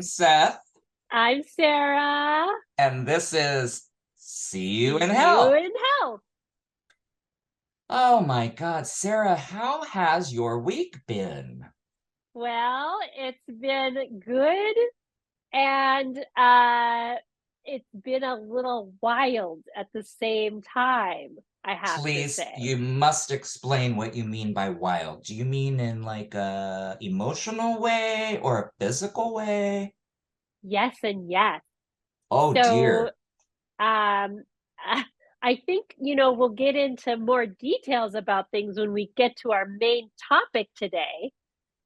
I'm Seth, I'm Sarah. and this is See You in See you Health. in health. Oh my God, Sarah, how has your week been? Well, it's been good and it's been a little wild at the same time, I have to Please, say. you must explain what you mean by wild. Do you mean in like a emotional way or a physical way? Yes and yes. Oh So, dear. um I think, we'll get into more details about things when we get to our main topic today.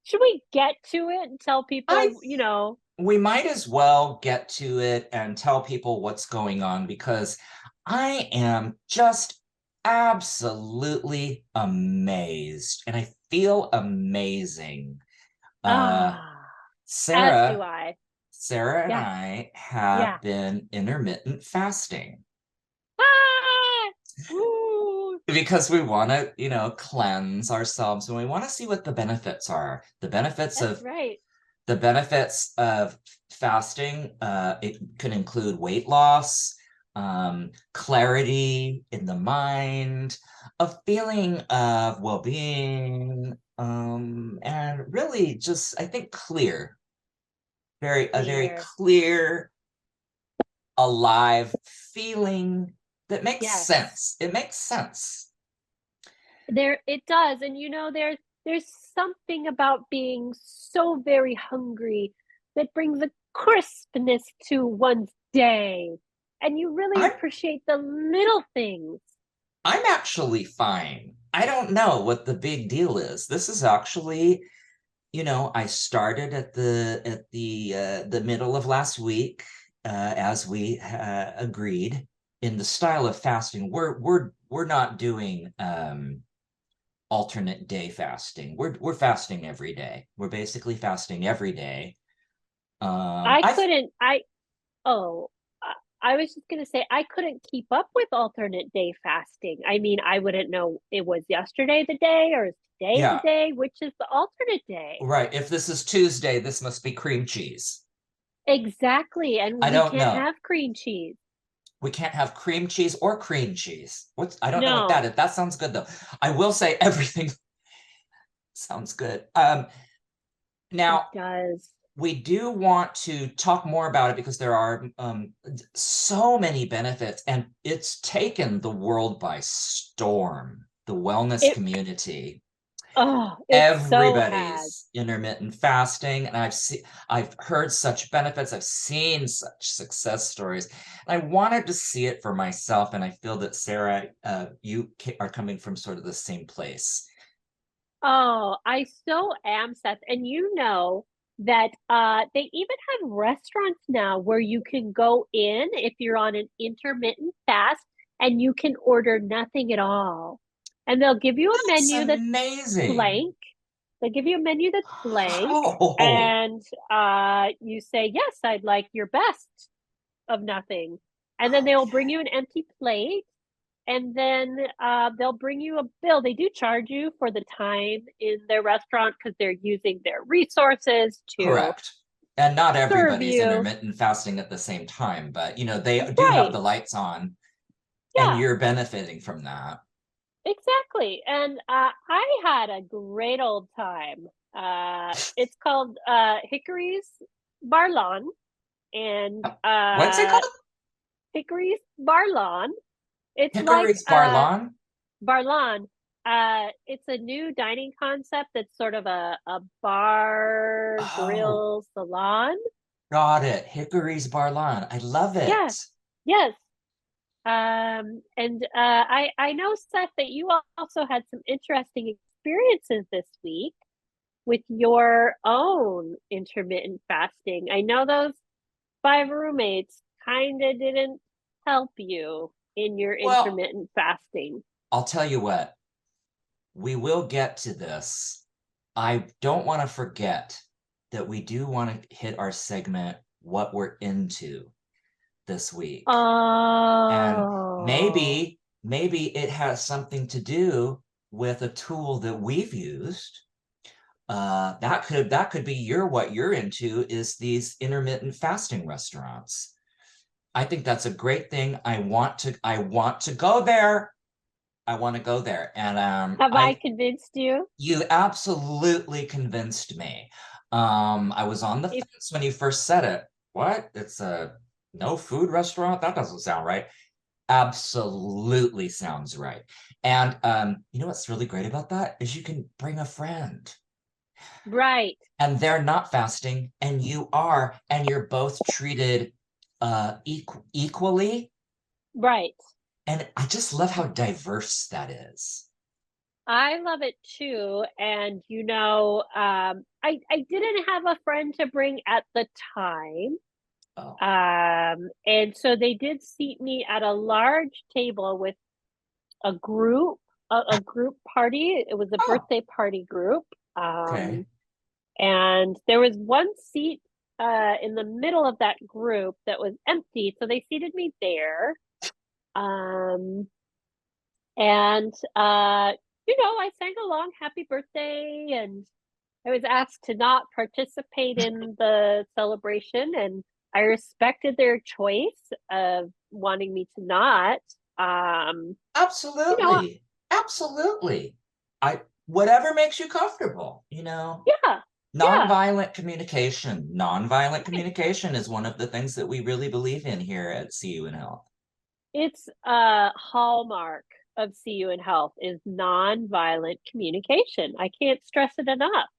Should we get to it and tell I people, we might as well get to it and tell people what's going on because I am just absolutely amazed and I feel amazing. Uh, ah, as do Sarah, I. Sarah and Yeah. I Yeah. have been intermittent fasting Ah! Woo! because we want to, cleanse ourselves and we want to see what the benefits are. That's right. The benefits of fasting, it can include weight loss, clarity in the mind, a feeling of well-being, and really just, I think, a very Clear. clear, alive feeling that makes Yes. sense. It makes sense. There it does. And there's something about being so very hungry that brings a crispness to one's day. And you really I'm appreciate the little things. I'm actually fine. I don't know what the big deal is. This is actually, I started at the middle of last week, as we agreed in the style of fasting. We're not doing alternate day fasting. We're fasting every day. We're basically fasting every day. I I couldn't I Oh, I was just gonna say I couldn't keep up with alternate day fasting. I mean, I wouldn't know it was yesterday the day or is today the Yeah, day, which is the alternate day. right. If this is Tuesday, this must be cream cheese. Exactly, and I we don't can't know. have cream cheese. We can't have cream cheese or cream cheese. I don't know what that No, is. That sounds good though. I will say everything sounds good. it Now does. we do want to talk more about it because there are so many benefits, and it's taken the world by storm. The wellness It community, it so has. everybody's intermittent fasting, and I've heard such benefits. I've seen such success stories. And I wanted to see it for myself, and I feel that Sarah, you are coming from sort of the same place. Oh, I so am, Seth. And you know that they even have restaurants now where you can go in if you're on an intermittent fast and you can order nothing at all. And they'll give you a That's menu that's amazing. blank. They'll give you a menu that's blank Oh, and you say, "Yes, I'd like your best of nothing." And then they will bring okay. you an empty plate and then they'll bring you a bill. They do charge you for the time in their restaurant because they're using their resources to Correct. And not serve everybody's you. intermittent fasting at the same time, but they do have Right. the lights on, and Yeah, you're benefiting from that. exactly. And I had a great old time. It's called Hickory's Barlawn, and What's it called? Hickory's Barlawn. It's like Hickory's Barlon? Barlan. It's a new dining concept that's sort of a bar Oh, grill salon. got it. Hickory's Barlon. I love Yeah, it. yes. And I know, Seth, that you also had some interesting experiences this week with your own intermittent fasting. I know those five roommates kind of didn't help you in your Well, intermittent fasting. I'll tell you what, we will get to this. I don't want to forget that we do want to hit our segment, what we're into this week. And Oh, maybe it has something to do with a tool that we've used, that could be what you're into, is these intermittent fasting restaurants. I think that's a great thing. I want to go there. I want to go there. And Have I convinced you? you absolutely convinced me. I was on the If fence when you first said it. What? It's a no food restaurant? That doesn't sound right. Absolutely sounds right. And you know what's really great about that is you can bring a friend right, and they're not fasting and you are, and you're both treated equally. right. And I just love how diverse that is. I love it too. And I didn't have a friend to bring at the time. Oh, And so they did seat me at a large table with a group party. It was a oh, birthday party group. okay. And there was one seat in the middle of that group that was empty, so they seated me there. Um, and I sang along "Happy Birthday," and I was asked to not participate in the celebration, and I respected their choice of wanting me to not. Um, you know, Absolutely. Absolutely. I Whatever makes you comfortable, yeah, yeah, Nonviolent communication. Nonviolent right. communication is one of the things that we really believe in here at CU and Health. It's a hallmark of CU and Health is nonviolent communication. I can't stress it enough.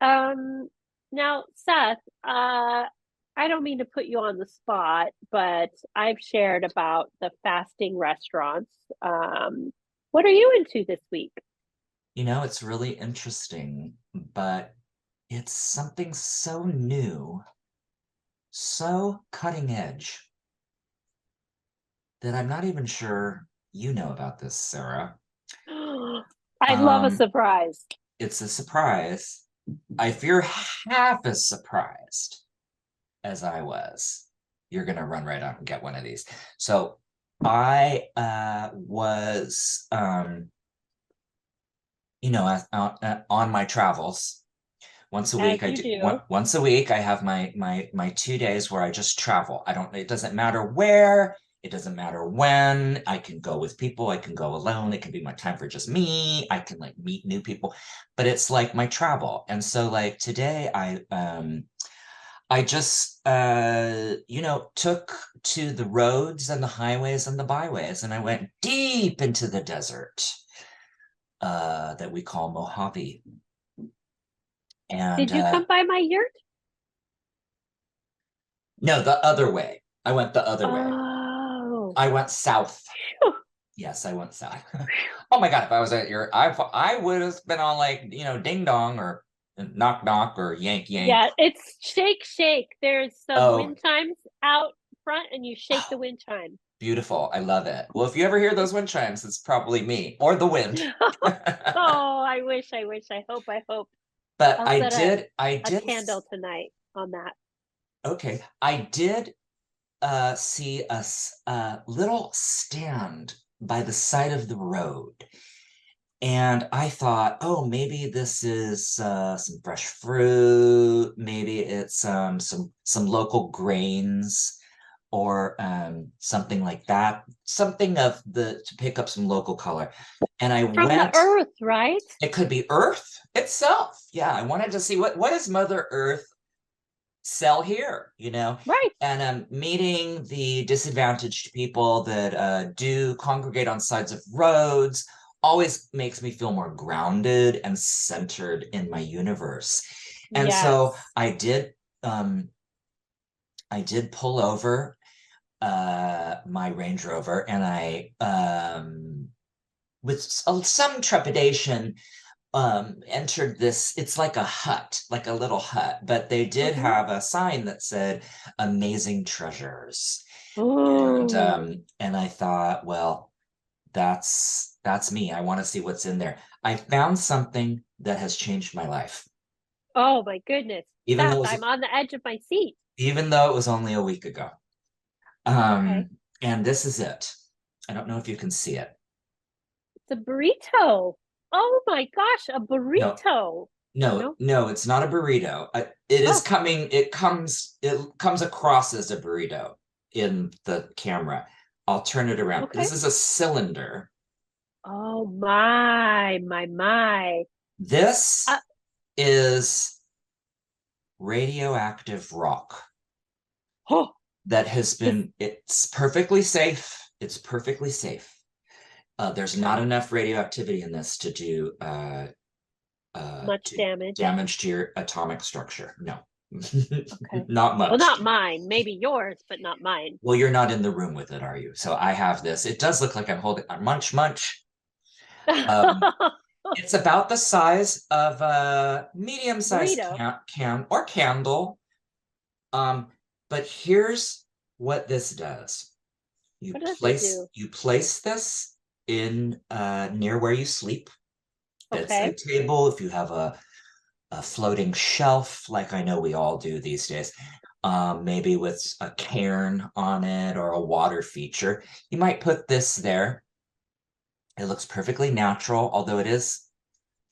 Um, Now, Seth, I don't mean to put you on the spot, but I've shared about the fasting restaurants. What are you into this week? It's really interesting, but it's something so new, so cutting edge, that I'm not even sure you know about this, Sarah. I love a Um, surprise. it's a surprise. If you're half as surprised as I was, you're gonna run right out and get one of these. So I was on my travels. Once a As week, I you do do. once a week. I have my 2 days where I just travel. I don't. It doesn't matter where. It doesn't matter when. I can go with people. I can go alone. It can be my time for just me. I can like meet new people, but it's like my travel. And so like today, I just took to the roads and the highways and the byways, and I went deep into the desert that we call Mojave. And Did you come by my yurt? no, the other way. I went the other way. Oh, I went south. phew, Yes, I went south. phew. Oh my God, if I was at I would have been on like, ding dong or knock knock or yank yank. Yeah, it's shake, shake. There's some Oh, wind chimes out front, and you shake the wind chime. beautiful. I love it. Well, if you ever hear those wind chimes, it's probably me or the wind. Oh, I wish, I wish, I hope, I hope. But I'll set I a did, candle tonight on that. okay, I did see a little stand by the side of the road. And I thought, oh, maybe this is some fresh fruit. Maybe it's some local grains or something like that. Something of the to pick up some local color. And I From the went. earth, right? It could be Earth itself. Yeah, I wanted to see what does Mother Earth sell here. Right. And meeting the disadvantaged people that do congregate on sides of roads always makes me feel more grounded and centered in my universe. And so Yes. I did pull over my Range Rover, and I with some trepidation entered this. It's like a hut, like a little hut, but they did Mm-hmm. have a sign that said amazing treasures. and Ooh. and I thought, well, that's me. I want to see what's in there. I found something that has changed my life, Oh my goodness. even though Seth, it I'm was on the edge of my seat. only a week ago. Okay. And this is it. I don't know if you can see it. It's a burrito. Oh my gosh, a No, burrito. No, No? no, it's not a burrito. Oh, It comes across as a burrito in the camera. I'll turn it around. okay. This is a cylinder. Oh my. Uh, This is radioactive rock oh, that has this been, it's perfectly safe. It's perfectly safe. There's not okay. enough radioactivity in this Much to damage. damage to your atomic structure. No, Okay. not Well, much. not mine. Maybe yours, but not mine. Well, you're not in the room with it, are you? So I have this. It does look like I'm holding a munch munch. Um, it's about the size of a medium-sized Burrito. can or candle. Um, but here's what this does. What does it do? You place this in near where you sleep, Okay. bedside table, if you have a floating shelf, like I know we all do these days, maybe with a cairn on it or a water feature. You might put this there. It looks perfectly natural, although it is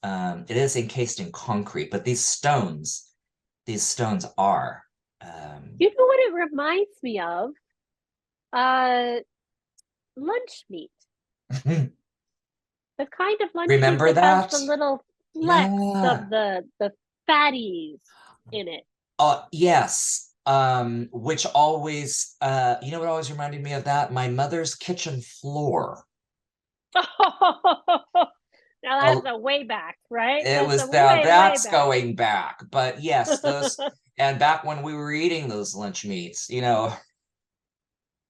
encased in concrete, but these stones are. Um, You know what it reminds me of? Uh, lunch meat. The kind of lunch meat remember that has that? the little flecks Yeah. of the fatties in it. Yes. Which always, you know what always reminded me of that? My mother's kitchen floor. Now that's Oh, a way back, right? it That's was a that way that's back. going back. But yes, those and back when we were eating those lunch meats,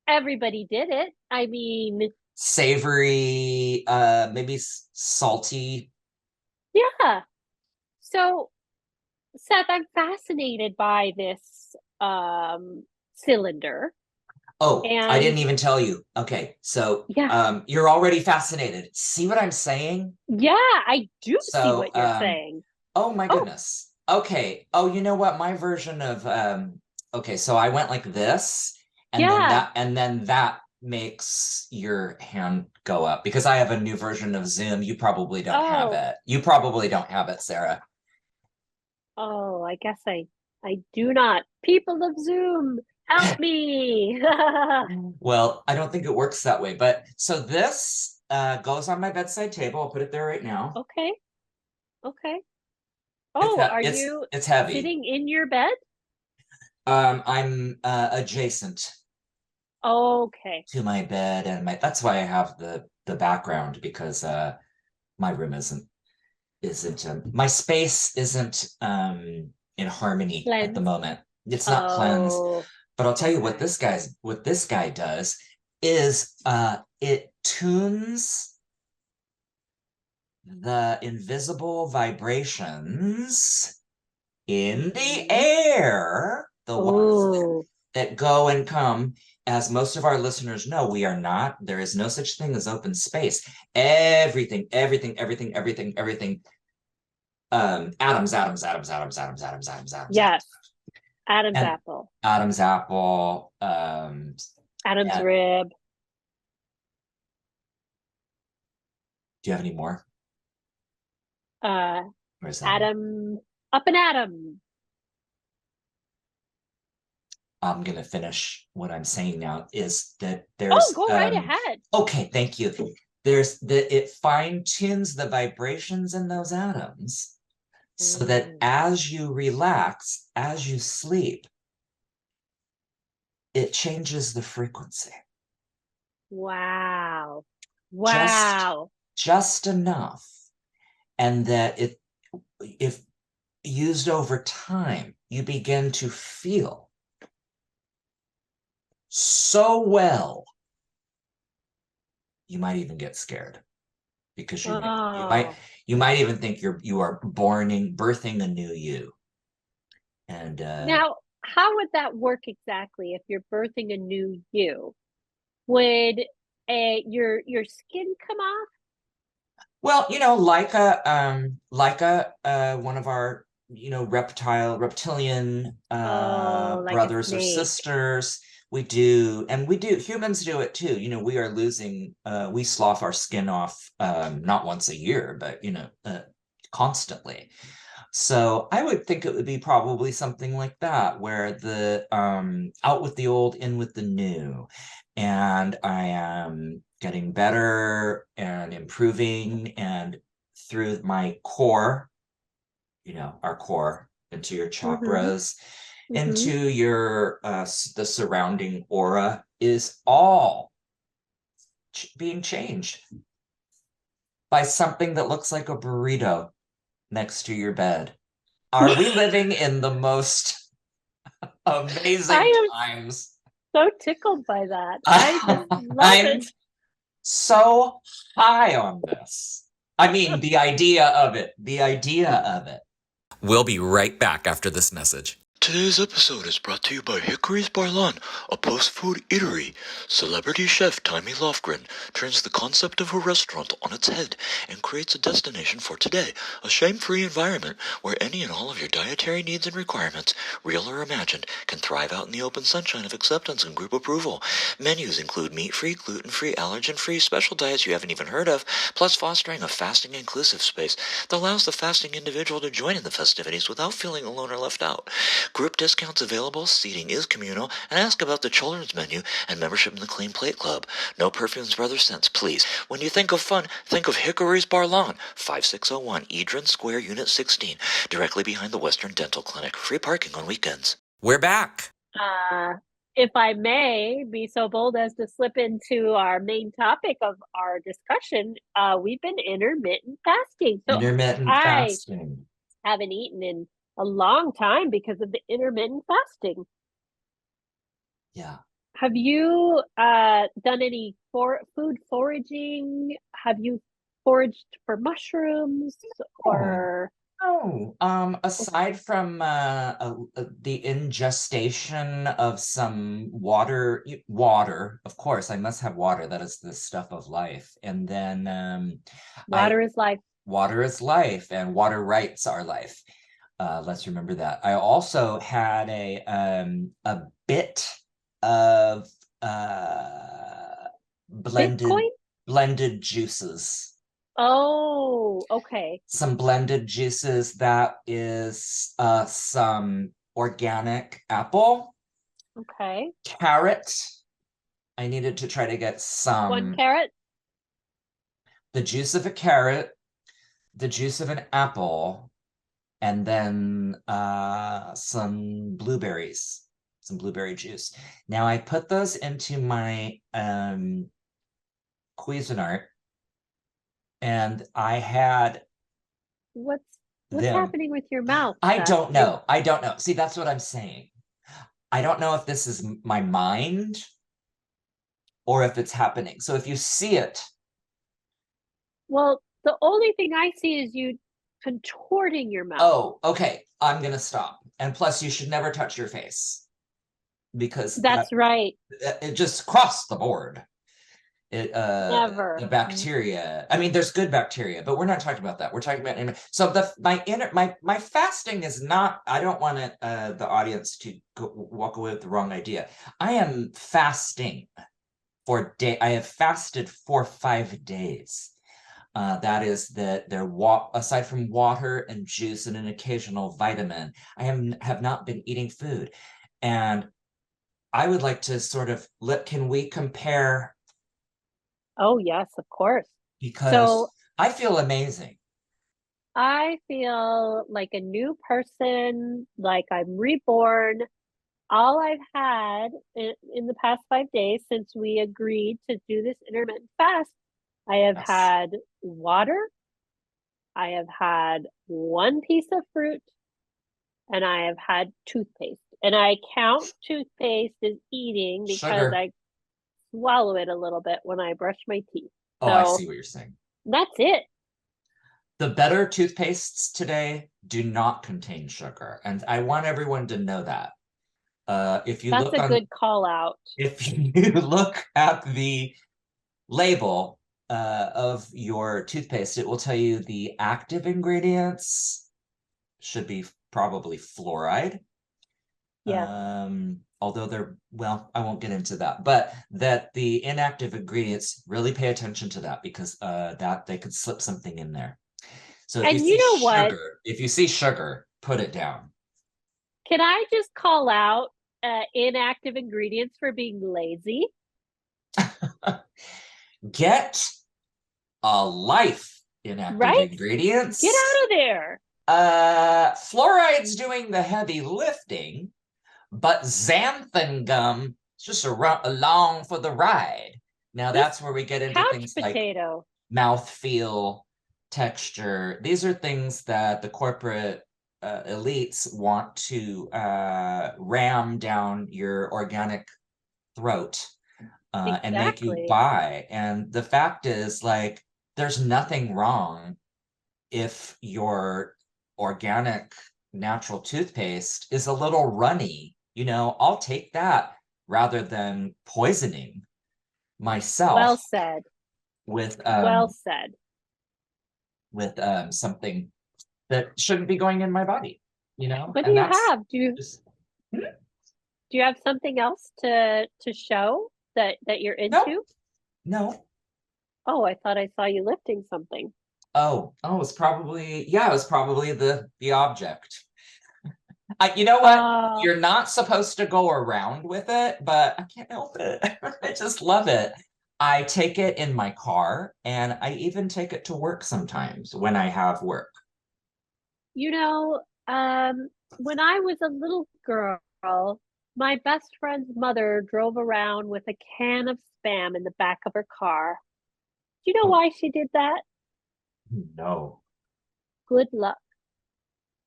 Everybody did it. I mean, savory, maybe salty. yeah. So, Seth, I'm fascinated by this cylinder. Oh, I And didn't even tell you. Okay, so yeah, you're already fascinated. See what I'm saying? yeah, I do see So what you're saying. oh my Oh, goodness. Okay. Oh, you know what? My version of okay, so I went like this yeah. and then that makes your hand go up because I have a new version of Zoom. You probably don't have Oh, it. You probably don't have it, Sarah. oh, I guess I do not. People of Zoom, help me. Well, I don't think it works that way, but so this goes on my bedside table. I'll put it there right now. Okay, okay. Oh, are you It's heavy. sitting in your bed? I'm adjacent Okay. to my bed and my that's why I have the background because my room isn't my space isn't in harmony at the Cleansed. moment. It's not cleansed. Oh, But I'll tell you okay. what this guy does is it tunes the invisible vibrations in the Hmm. air, the ones Oh, that go and come. As most of our listeners know, we are not, there is no such thing as open space. Everything, atoms. yes. Adam's And apple. Adam's apple. Adam's And rib. do you have any more? Uh, Or is that it? Adam, up and Adam. I'm gonna finish what I'm saying now is that Oh, there's go right ahead. okay, thank you. There's that it fine tunes the vibrations in those atoms so that Mm. as you relax, as you sleep, it changes the frequency Wow. just Wow. just enough, and that it if used over time, you begin to feel so well, you might even get scared because Oh. you might even think you are birthing a new you. And Now, how would that work exactly if you're birthing a new you? Would your skin come off? well, like a one of our reptilian Oh, like a brothers or snake. sisters. We do humans do it too. We are losing we slough our skin off not once a year, but constantly. So I would think it would be probably something like that, where the out with the old, in with the new. And I am getting better and improving, and through my core, our core, into your Mm-hmm. chakras, Mm-hmm. into your the surrounding aura, is all being changed by something that looks like a burrito next to your bed. Are we living in the most I amazing am times? so tickled by that. I just love I'm it. so high on this. I mean, the idea of it, the idea of it. We'll be right back after this message. Today's episode is brought to you by Hickory's Barlan, a post-food eatery. Celebrity chef Tammy Lofgren turns the concept of a restaurant on its head and creates a destination for today, a shame-free environment where any and all of your dietary needs and requirements, real or imagined, can thrive out in the open sunshine of acceptance and group approval. Menus include meat-free, gluten-free, allergen-free, special diets you haven't even heard of, plus fostering a fasting inclusive space that allows the fasting individual to join in the festivities without feeling alone or left out. Group discounts available, seating is communal, and ask about the children's menu and membership in the Clean Plate Club. No perfumes, brother scents, please. When you think of fun, think of Hickory's Bar Lawn, 5601 Edron Square, Unit 16, directly behind the Western Dental Clinic. Free parking on weekends. We're back. If I may be so bold as to slip into our main topic of our discussion, we've been intermittent fasting. So Intermittent I fasting. haven't eaten in a long time because of the intermittent fasting. Yeah. Have you done any food foraging? Have you foraged for mushrooms Oh, or no. Aside from the ingestion of some water, of course, I must have water. That is the stuff of life. And then I water is life? water is life, and water rights are life. Let's remember that. I also had a bit of blended Bitcoin? blended juices. Oh, okay. Some blended juices, that is some organic apple, Okay. carrot. I needed to try to get One some, carrot? the juice of a carrot, the juice of an apple, and then some blueberries, some blueberry juice. Now I put those into my Cuisinart, and I had What's them. happening with your mouth, I Seth? don't know. I don't know. See, that's what I'm saying. I don't know if this is my mind or if it's happening. So if you see it, Well, the only thing I see is you contorting your mouth. oh, okay, I'm gonna stop. And plus, you should never touch your face, because That's right. it just crossed the board. It Never. the bacteria. I mean, there's good bacteria, but we're not talking about that. We're talking about so my fasting is not. I don't want the audience to walk away with the wrong idea. I am fasting for day. I have fasted for 5 days. That is that there aside from water and juice and an occasional vitamin, I have not been eating food. And I would like to sort of can we compare, Oh, yes, of course. because So I feel amazing. I feel like a new person, like I'm reborn. All I've had in the past 5 days since we agreed to do this intermittent fast, I have Yes. had water, I have had one piece of fruit, and I have had toothpaste. And I count toothpaste as eating because Sugar. I swallow it a little bit when I brush my teeth. Oh, I So see what you're saying. that's it. The better toothpastes today do not contain sugar, and I want everyone to know that. If you That's look a on, good call out. if you look at the label of your toothpaste, it will tell you the active ingredients should be probably fluoride. Yes, Although well, I won't get into that, but that the inactive ingredients, really pay attention to that, because that they could slip something in there. So if you And see you know what? sugar, put it down. Can I just call out inactive ingredients for being lazy? Get a life, inactive Right? ingredients. Get out of there. Fluoride's doing the heavy lifting, but xanthan gum is just along for the ride. Now that's where we get into Couch things potato. like mouthfeel, texture. These are things that the corporate elites want to ram down your organic throat and make you Exactly. buy. And the fact is, like, there's nothing wrong if your organic natural toothpaste is a little runny. I'll take that rather than poisoning myself Well said. with Well said. something that shouldn't be going in my body, What do and you that's have? just Do you have something else to show that you're no, into? no. Oh, I thought I saw you lifting something. It was probably the object. You know what? You're not supposed to go around with it, but I can't help it. I just love it. I take it in my car, and I even take it to work sometimes when I have work. You know, when I was a little girl, my best friend's mother drove around with a can of Spam in the back of her car. Do you know why she did that? No. Good luck.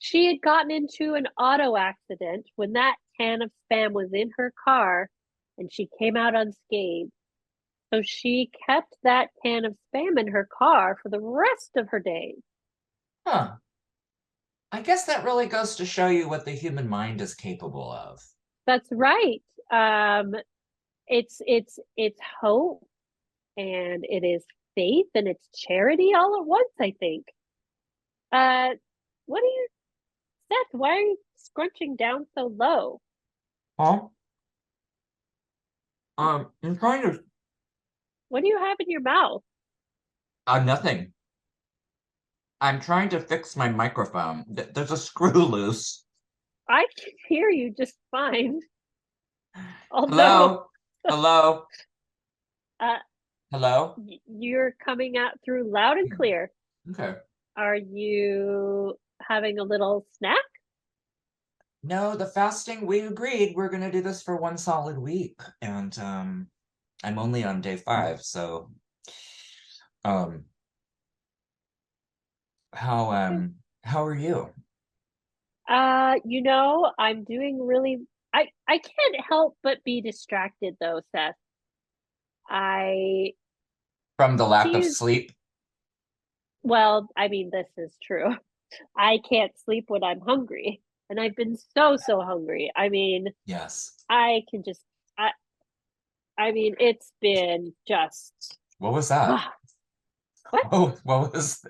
She had gotten into an auto accident when that can of Spam was in her car, and she came out unscathed. So she kept that can of Spam in her car for the rest of her days. Huh. I guess that really goes to show you what the human mind is capable of. That's right. It's hope, and it is faith, and it's charity all at once, I think. Uh, what are you, Seth? Why are you scrunching down so low? Huh? I'm trying to. What do you have in your mouth? Nothing. I'm trying to fix my microphone. There's a screw loose. I can hear you just fine. Although, Hello? uh, Hello? you're coming out through loud and clear. Okay. Are you having a little snack? No, the fasting, we agreed we're gonna do this for one solid week. And I'm only on day 5, so um how are you? I'm doing really. I can't help but be distracted though, Seth. I From the lack of do. sleep? Well, I mean, this is true. I can't sleep when I'm hungry, and I've been so hungry. I mean, Yes. I can just. I mean, it's been just. What was that? What? Oh, what was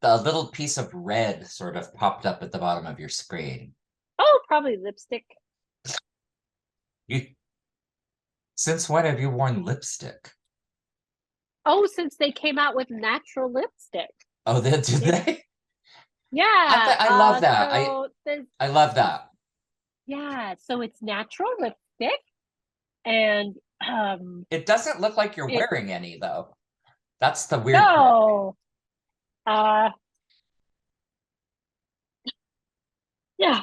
the little piece of red sort of popped up at the bottom of your screen? Oh, probably lipstick. You, since when have you worn lipstick? Oh, since they came out with natural lipstick. Oh, did they? Yeah. I love that. So I love that. yeah, so it's natural lipstick, and It doesn't look like you're wearing any though. That's the weird part. no. Uh yeah.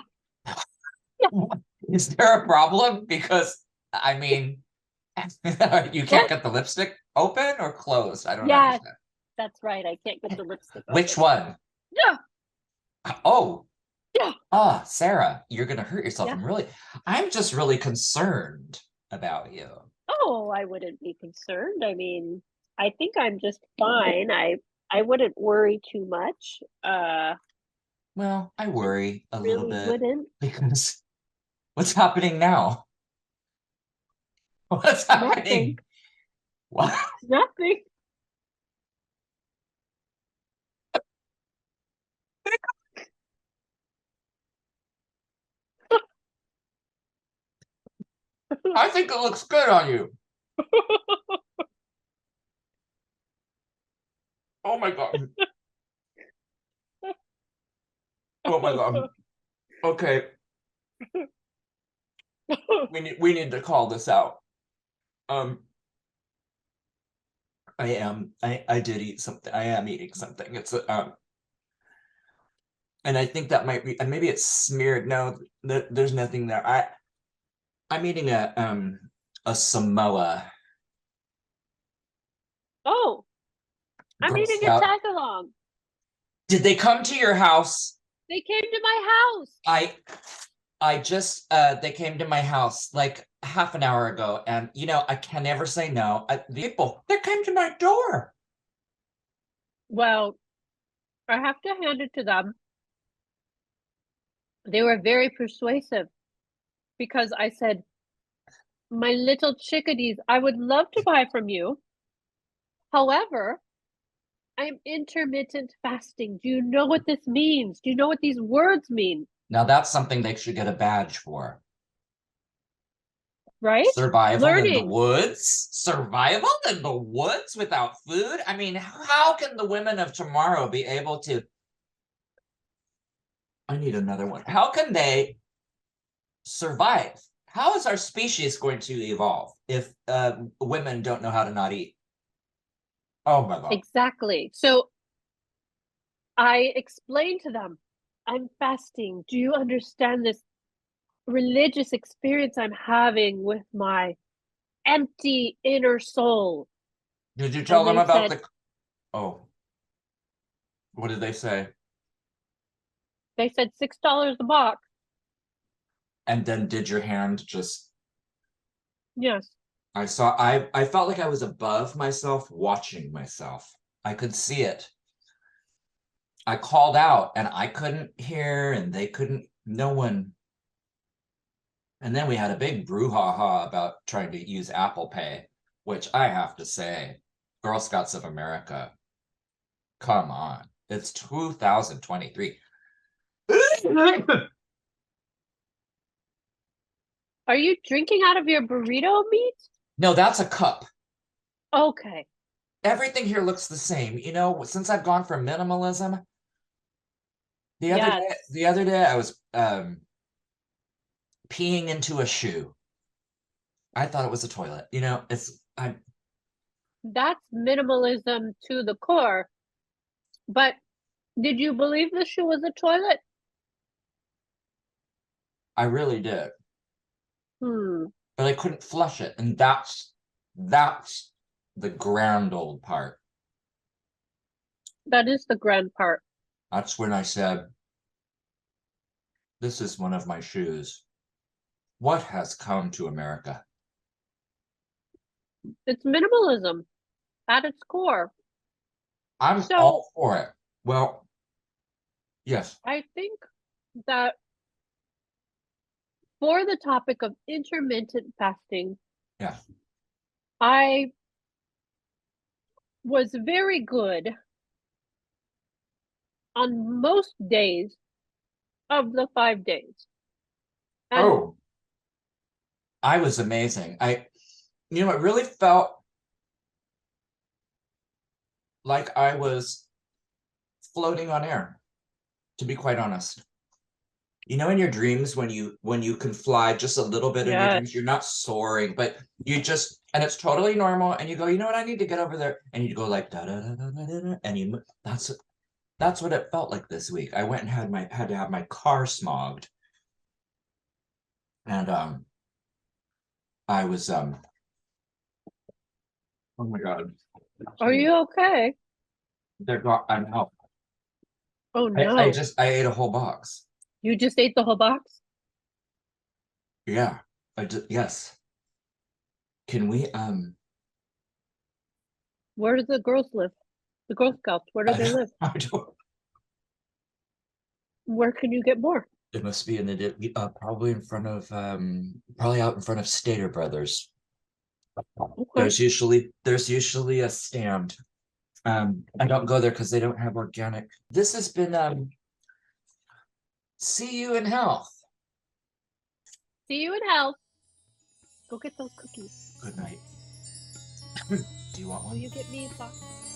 Is there a problem? Because I mean, you can't get the lipstick open or closed. I don't Yeah, understand. that's right. I can't get the lipstick Which open. one? Yeah. Oh. Yeah. Sarah, you're gonna hurt yourself. Yeah. I'm just really concerned about you. Oh, I wouldn't be concerned. I mean, I think I'm just fine. I wouldn't worry too much. Well, I worry a little Really bit wouldn't. because what's happening now? What's Nothing. happening? What? Nothing. I think it looks good on you. Oh my God. Oh my God. Okay, we need to call this out. I did eat something. I am eating something. It's and I think that might be, and maybe it's smeared. No, there's nothing there. I'm eating a Samoa Oh, I'm Girl eating a Scout. tag-along. Did they come to your house? They came to my house. I just they came to my house like half an hour ago, and you know I can never say no. People, they came to my door. Well, I have to hand it to them. They were very persuasive because I said, my little chickadees, I would love to buy from you. However, I'm intermittent fasting. Do you know what this means? Do you know what these words mean? Now that's something they should get a badge for. Right? Survival in the Learning. woods? Survival in the woods without food? I mean, how can the women of tomorrow be able to? I need another one. How can they survive? How is our species going to evolve if women don't know how to not eat? Oh my God. Exactly. So I explained to them, I'm fasting. Do you understand this religious experience I'm having with my empty inner soul? Did you tell And them they about said, the? Oh, what did they say? $6 a box. And then did your hand just? Yes. I felt like I was above myself, watching myself. I could see it. I called out and I couldn't hear and they couldn't, no one. And then we had a big brouhaha about trying to use Apple Pay, which I have to say, Girl Scouts of America, come on. It's 2023. Are you drinking out of your burrito meat? No, that's a cup. Okay. Everything here looks the same. You know, since I've gone for minimalism, Yes. the other day I was peeing into a shoe. I thought it was a toilet. You know, That's minimalism to the core. But did you believe the shoe was a toilet? I really did. Hmm. But I couldn't flush it. And that's the grand old part. That is the grand part. That's when I said, this is one of my shoes. What has come to America? It's minimalism at its core. I'm So all for it. Well, yes. I think that for the topic of intermittent fasting, Yes. I was very good on most days of the 5 days. And Oh, I was amazing. You know, it really felt like I was floating on air, to be quite honest. You know, in your dreams, when you can fly just a little bit in your yes, dreams, you're not soaring, but you just, and it's totally normal. And you go, you know what, I need to get over there, and you go like da da da da da da, and that's what it felt like this week. I went and had to have my car smogged, and I was oh my God, are you okay? I'm out. Oh no. I ate a whole box. You just ate the whole box? Yeah, yes. Can we Where do the girls live? The Girl Scouts, where do they live? I don't, Where can you get more? it must be in the probably in front of probably out in front of Stater Brothers. Okay. There's usually a stand. I don't go there because they don't have organic. This has been see you in health. See you in health. Go get those cookies. Good night. Do you want Will one? you get me a box?